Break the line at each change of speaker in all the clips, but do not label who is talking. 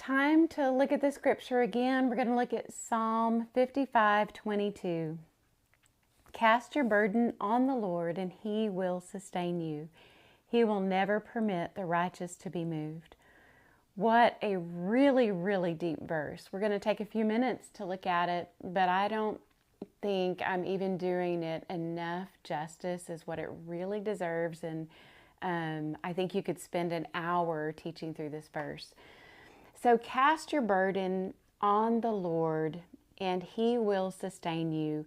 time to look at the scripture again. We're going to look at Psalm 55:22. Cast your burden on the Lord, and He will sustain you. He will never permit the righteous to be moved. What a really, really deep verse. We're going to take a few minutes to look at it, but I don't think I'm even doing it enough justice as what it really deserves. And I think you could spend an hour teaching through this verse. So cast your burden on the Lord, and He will sustain you,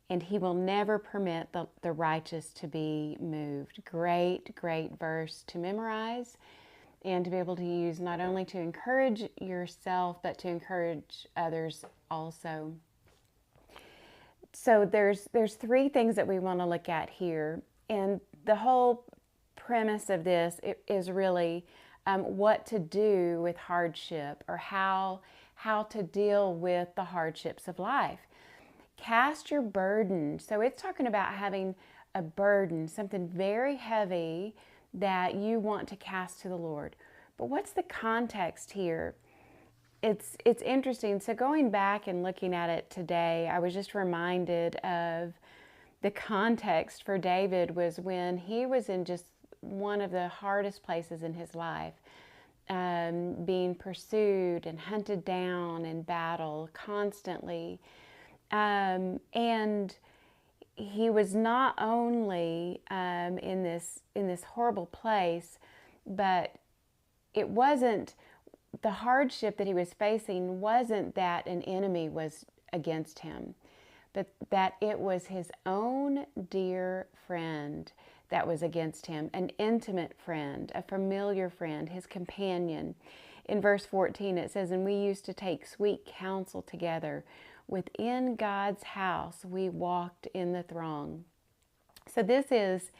and He will never permit the righteous to be moved. Great, great verse to memorize and to be able to use not only to encourage yourself, but to encourage others also. So there's three things that we want to look at here. And the whole premise of this is really what to do with hardship, or how to deal with the hardships of life. Cast your burden. So it's talking about having a burden, something very heavy that you want to cast to the Lord. But what's the context here? It's interesting. So going back and looking at it today, I was just reminded of the context for David was when he was in just one of the hardest places in his life, being pursued and hunted down in battle constantly. And he was not only in this horrible place, but it wasn't the hardship that he was facing wasn't that an enemy was against him, but that it was his own dear friend that was against him, an intimate friend, a familiar friend, his companion. In verse 14 it says, "And we used to take sweet counsel together. Within God's house we walked in the throng." So this is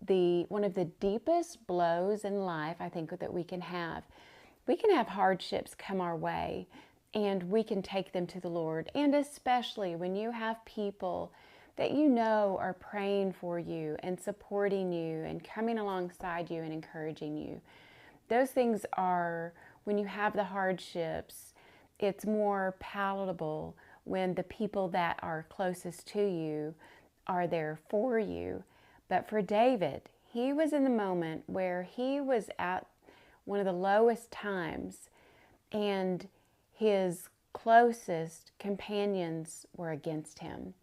the one of the deepest blows in life, I think, that we can have. We can have hardships come our way, and we can take them to the Lord. And especially when you have people that you know are praying for you and supporting you and coming alongside you and encouraging you. Those things are, when you have the hardships, it's more palatable when the people that are closest to you are there for you. But for David, he was in the moment where he was at one of the lowest times, and his closest companions were against him.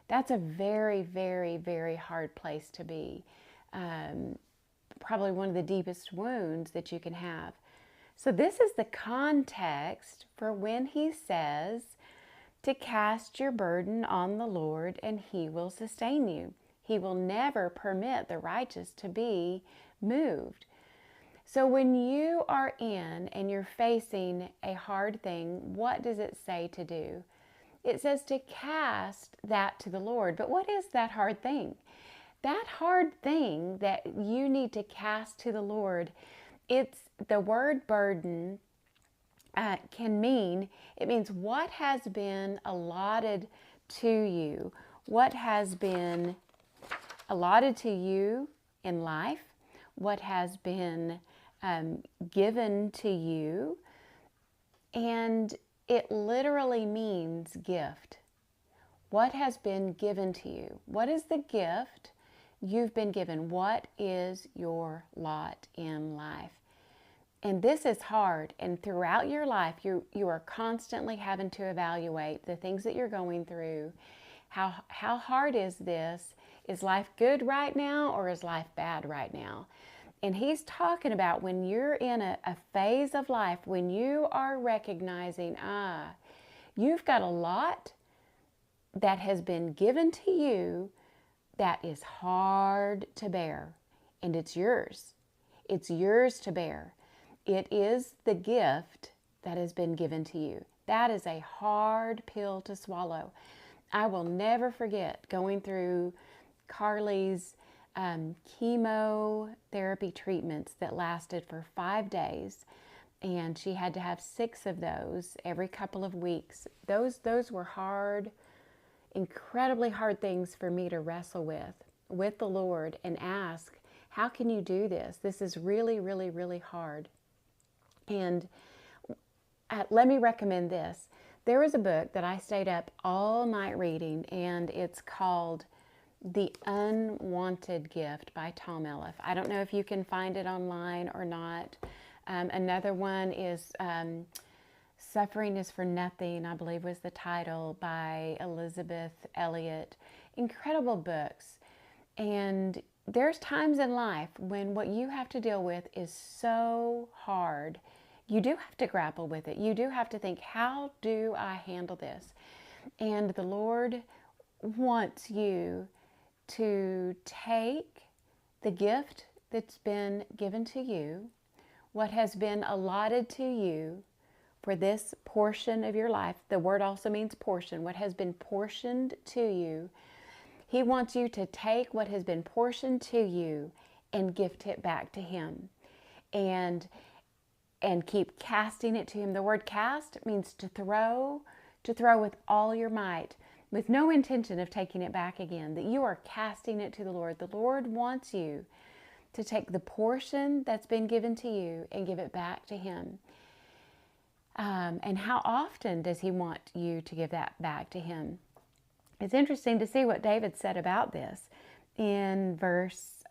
That's a very, very, very hard place to be. Probably one of the deepest wounds that you can have. So this is the context for when he says to cast your burden on the Lord, and He will sustain you. He will never permit the righteous to be moved. So when you are in and you're facing a hard thing, what does it say to do? It says to cast that to the Lord. But what is that hard thing? That hard thing that you need to cast to the Lord, it's the word burden can mean, it means what has been allotted to you, what has been allotted to you in life, what has been given to you, and it literally means gift. What has been given to you? What is the gift you've been given? What is your lot in life? And this is hard, and throughout your life you are constantly having to evaluate the things that you're going through. How hard is this? Is life good right now, or is life bad right now? And he's talking about when you're in a phase of life, when you are recognizing, you've got a lot that has been given to you that is hard to bear, and it's yours. It's yours to bear. It is the gift that has been given to you. That is a hard pill to swallow. I will never forget going through Carly's chemotherapy treatments that lasted for 5 days, and she had to have 6 of those every couple of weeks. Those were hard, incredibly hard things for me to wrestle with the Lord and ask, how can you do this? This is really, really, really hard. And let me recommend this. There was a book that I stayed up all night reading, and it's called The Unwanted Gift by Tom Eliff. I don't know if you can find it online or not. Another one is Suffering is for Nothing, I believe was the title, by Elliott. Incredible books. And there's times in life when what you have to deal with is so hard. You do have to grapple with it. You do have to think, how do I handle this? And the Lord wants you to take the gift that's been given to you, what has been allotted to you for this portion of your life. The word also means portion. What has been portioned to you. He wants you to take what has been portioned to you and gift it back to Him. And keep casting it to Him. The word cast means to throw with all your might, with no intention of taking it back again, that you are casting it to the Lord. The Lord wants you to take the portion that's been given to you and give it back to Him. And how often does He want you to give that back to Him? It's interesting to see what David said about this in verse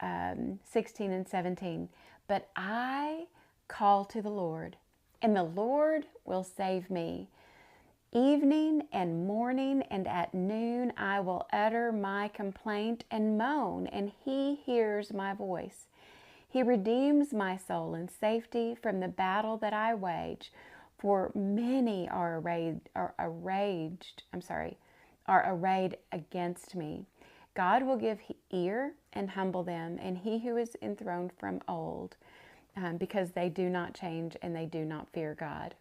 16 and 17. But I call to the Lord, and the Lord will save me. Evening and morning and at noon I will utter my complaint and moan, and He hears my voice. He redeems my soul in safety from the battle that I wage, for many are arrayed against me. God will give ear and humble them, and He who is enthroned from old, because they do not change and they do not fear God.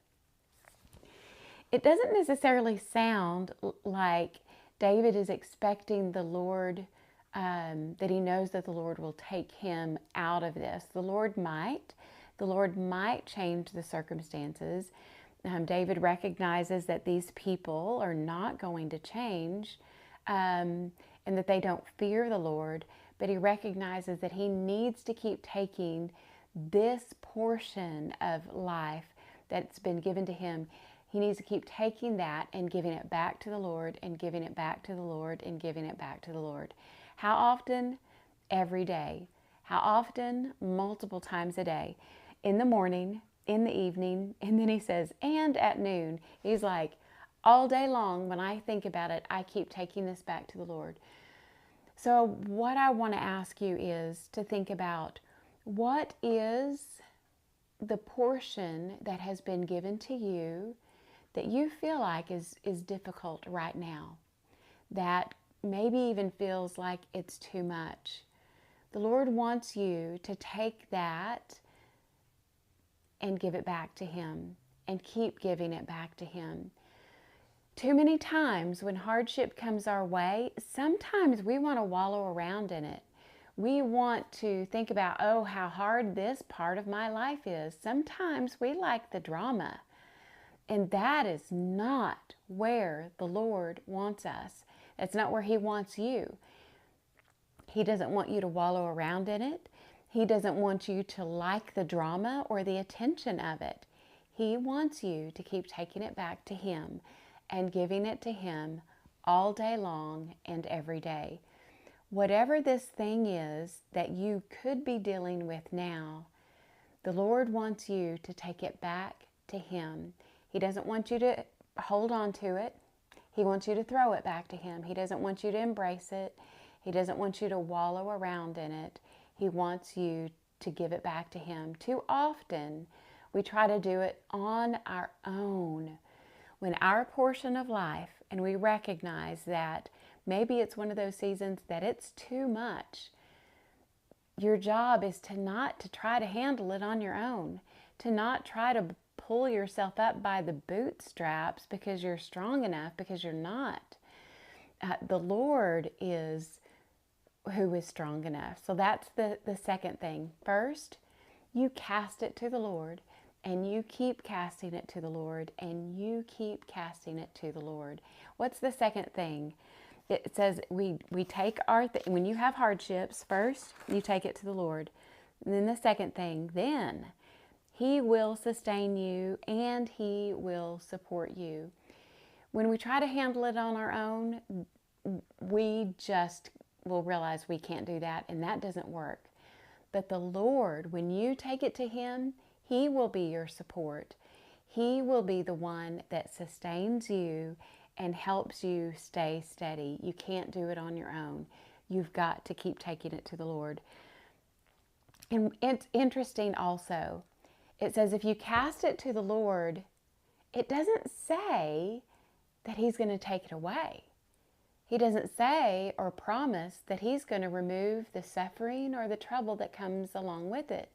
It doesn't necessarily sound like David is expecting the Lord, that he knows that the Lord will take him out of this. The Lord might change the circumstances. David recognizes that these people are not going to change, and that they don't fear the Lord, but he recognizes that he needs to keep taking this portion of life that's been given to him. He needs to keep taking that and giving it back to the Lord, and giving it back to the Lord, and giving it back to the Lord. How often? Every day. How often? Multiple times a day. In the morning, in the evening, and then he says, and at noon. He's like, all day long, when I think about it, I keep taking this back to the Lord. So what I want to ask you is to think about, what is the portion that has been given to you that you feel like is difficult right now, that maybe even feels like it's too much. The Lord wants you to take that and give it back to Him, and keep giving it back to Him. Too many times when hardship comes our way, sometimes we want to wallow around in it. We want to think about, oh, how hard this part of my life is. Sometimes we like the drama, and that is not where the Lord wants us. That's not where He wants you. He doesn't want you to wallow around in it. He doesn't want you to like the drama or the attention of it. He wants you to keep taking it back to Him and giving it to Him all day long and every day. Whatever this thing is that you could be dealing with now, the Lord wants you to take it back to Him. He doesn't want you to hold on to it. He wants you to throw it back to Him. He doesn't want you to embrace it. He doesn't want you to wallow around in it. He wants you to give it back to Him. Too often, we try to do it on our own. When our portion of life, and we recognize that maybe it's one of those seasons that it's too much, your job is to try to handle it on your own, to not try to pull yourself up by the bootstraps because you're strong enough, because you're not. The Lord is who is strong enough. So that's the second thing. First, you cast it to the Lord, and you keep casting it to the Lord, and you keep casting it to the Lord. What's the second thing? It says we take when you have hardships, first you take it to the Lord. And then the second thing, then He will sustain you and He will support you. When we try to handle it on our own, we just will realize we can't do that, and that doesn't work. But the Lord, when you take it to Him, He will be your support. He will be the one that sustains you and helps you stay steady. You can't do it on your own. You've got to keep taking it to the Lord. And it's interesting also, it says if you cast it to the Lord, it doesn't say that He's going to take it away. He doesn't say or promise that He's going to remove the suffering or the trouble that comes along with it.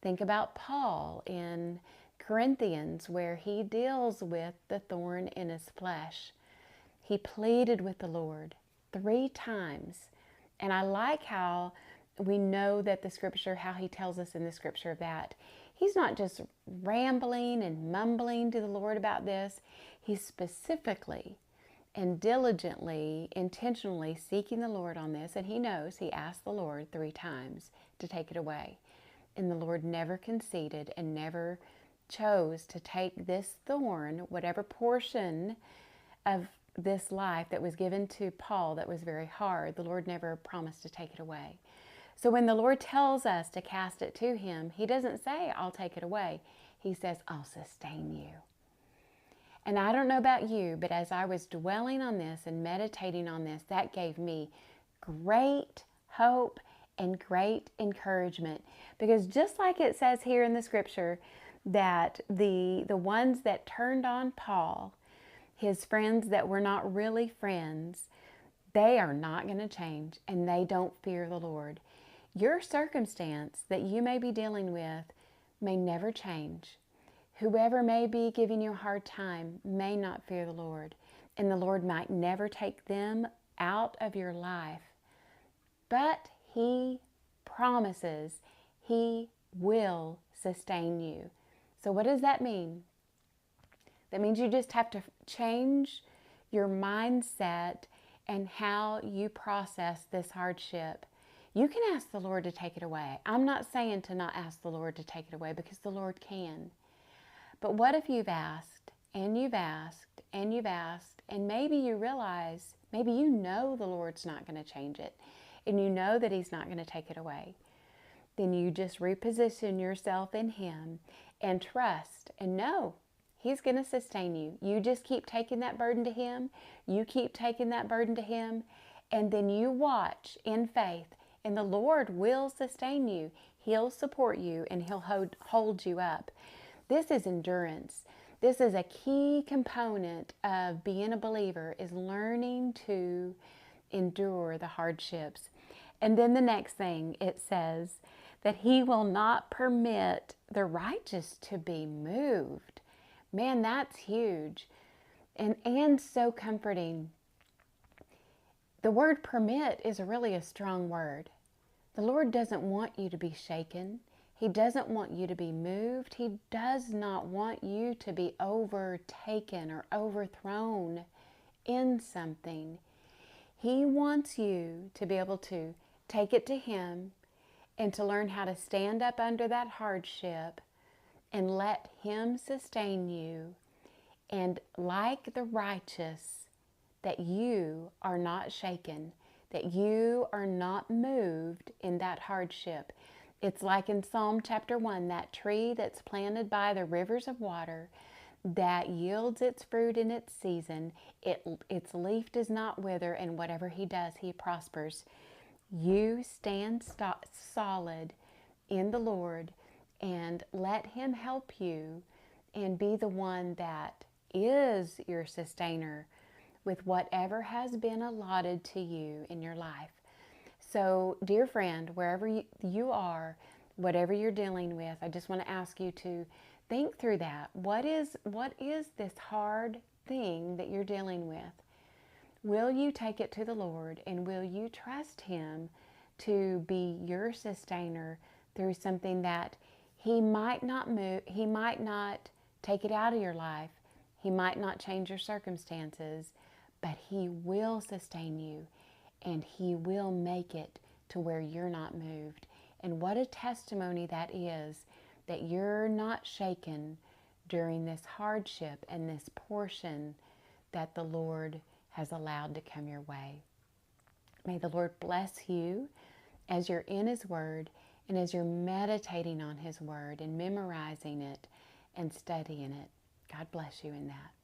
Think about Paul in Corinthians, where he deals with the thorn in his flesh. He pleaded with the Lord 3 times. And I like how we know that the scripture, how he tells us in the scripture that he's not just rambling and mumbling to the Lord about this. He's specifically and diligently, intentionally seeking the Lord on this. And he knows he asked the Lord 3 times to take it away. And the Lord never conceded and never chose to take this thorn, whatever portion of this life that was given to Paul that was very hard, the Lord never promised to take it away. So when the Lord tells us to cast it to Him, He doesn't say, I'll take it away. He says, I'll sustain you. And I don't know about you, but as I was dwelling on this and meditating on this, that gave me great hope and great encouragement. Because just like it says here in the scripture that the ones that turned on Paul, his friends that were not really friends, they are not going to change and they don't fear the Lord. Your circumstance that you may be dealing with may never change. Whoever may be giving you a hard time may not fear the Lord, and the Lord might never take them out of your life. But He promises He will sustain you. So what does that mean? That means you just have to change your mindset and how you process this hardship. You can ask the Lord to take it away. I'm not saying to not ask the Lord to take it away, because the Lord can. But what if you've asked and you've asked and you've asked, and maybe you realize, maybe you know the Lord's not going to change it, and you know that He's not going to take it away. Then you just reposition yourself in Him and trust and know He's going to sustain you. You just keep taking that burden to Him. You keep taking that burden to Him. And then you watch in faith. And the Lord will sustain you. He'll support you and He'll hold you up. This is endurance. This is a key component of being a believer, is learning to endure the hardships. And then the next thing, it says that He will not permit the righteous to be moved. Man, that's huge and so comforting. The word permit is really a strong word. The Lord doesn't want you to be shaken. He doesn't want you to be moved. He does not want you to be overtaken or overthrown in something. He wants you to be able to take it to Him and to learn how to stand up under that hardship and let Him sustain you. And like the righteous, that you are not shaken, that you are not moved in that hardship. It's like in Psalm chapter 1, that tree that's planted by the rivers of water that yields its fruit in its season. Its leaf does not wither, and whatever He does, He prospers. You stand solid in the Lord and let Him help you and be the one that is your sustainer with whatever has been allotted to you in your life. So, dear friend, wherever you are, whatever you're dealing with, I just want to ask you to think through that. What is this hard thing that you're dealing with? Will you take it to the Lord, and will you trust Him to be your sustainer through something that He might not move, He might not take it out of your life, He might not change your circumstances, but He will sustain you, and He will make it to where you're not moved. And what a testimony that is that you're not shaken during this hardship and this portion that the Lord has allowed to come your way. May the Lord bless you as you're in His Word and as you're meditating on His Word and memorizing it and studying it. God bless you in that.